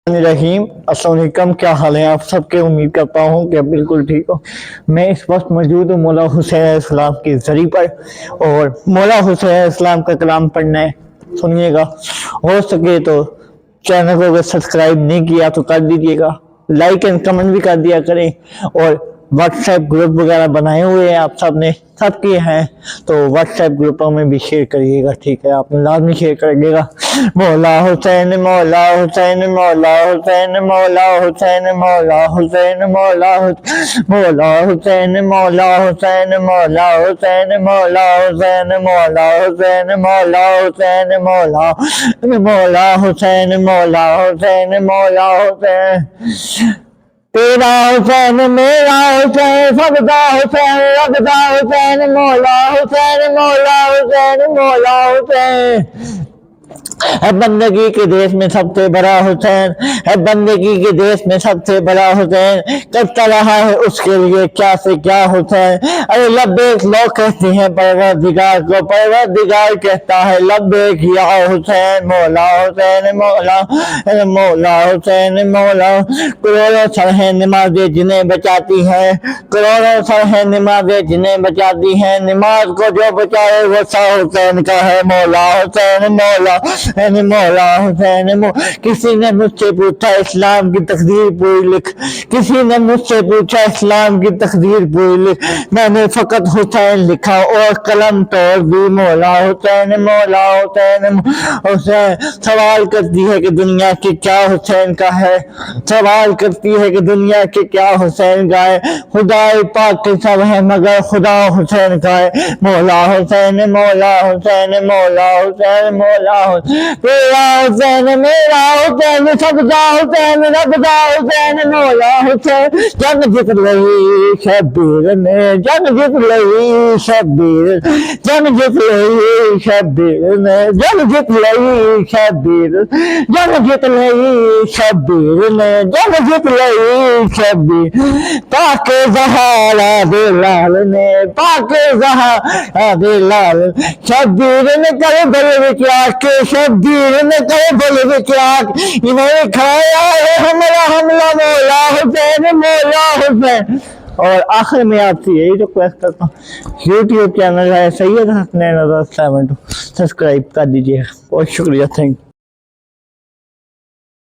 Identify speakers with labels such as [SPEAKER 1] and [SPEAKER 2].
[SPEAKER 1] रहीम अस्सलाम वालेकुम, क्या हाल है आप सबके। उम्मीद करता हूँ कि बिल्कुल ठीक हो। मैं इस वक्त मौजूद हूँ मौला हुसैन इस्लाम की ज़री पर और मौला हुसैन इस्लाम का कलाम पढ़ना है, सुनिएगा। हो सके तो चैनल को अगर सब्सक्राइब नहीं किया तो कर दीजिएगा, लाइक एंड कमेंट भी कर दिया करें। और व्हाट्सएप ग्रुप वगैरह बनाए हुए हैं आप सब ने, सब किए हैं, तो व्हाट्सएप ग्रुपों में भी शेयर करिएगा, ठीक है। आपने लाजमी शेयर करिएगा। मौला हुसैन मौला हुसैन मौला हुसैन मौला हुसैन मौला हुसैन मौला मौला हुसैन मौला हुसैन मौला हुसैन मौला हुसैन मौला हुसैन मौला हुसैन मौला मौला हुसैन मौला हुसैन मौला हुसैन। तेरा हुसैन मेरा हुसैन सबका हुसैन रबदा हुसैन मौला हुसैन मौला हुसैन मौला हुसैन। है बंदगी के देश में सबसे बड़ा हुसैन, है बंदगी के देश में सबसे बड़ा हुसैन। करता रहा है उसके लिए क्या से क्या हुसैन। अरे लब्बैक लोग कहते हैं परवरदिगार को, परवरदिगार कहता है लब्बैक या हुसैन। मौला हुसैन मौला मौला हुसैन मौला। करोड़ों सर है नमाजें जिन्हें बचाती है, करोड़ों सर है नमाजें जिन्हें बचाती है। नमाज को जो बचाए वो सा हुसैन का है। मौला हुसैन मौला मौला हुसैन। किसी ने मुझसे पूछा इस्लाम की तकदीर पूरी लिख, किसी ने मुझसे पूछा इस्लाम की तकदीर पूरी लिख, मैंने फकत हुसैन लिखा और कलम तोड़ दी। मौला हुसैन मौला हुसैन हुसैन। सवाल करती है कि दुनिया की क्या हुसैन का है, सवाल करती है कि दुनिया के क्या हुसैन का है। खुदाई पाक के सब है मगर खुदा हुसैन का है। मौला हुसैन मौला हुसैन मौला हुसैन मौला हुसैन। तेरा हुसैन मेरा हुसैन सबका हुसैन रबदा हुसैन मौला हुसैन। जंग जीत लई शब्बीर ने, जंग जीत लई शब्बीर, जंग जीत लई शब्बीर ने, जंग जीत लई शब्बीर, जंग जीत लई शब्बीर ने, जंग जीत लई शब्बीर। पाके ज़हरा दे लाल ने, पाके ज़हरा दे लाल। शब्बीर ने करे बड़े विचार के, शब्बीर ने करे बड़े विचार। इन्हें खाया है हमारा हमला मौला हुसैन मौला हुसैन। और आखिर में आपसे यही रिक्वेस्ट करता हूँ, यूट्यूब चैनल है सैयद हसनैन रज़ा 72, सब्सक्राइब कर दीजिएगा। बहुत शुक्रिया, थैंक यू।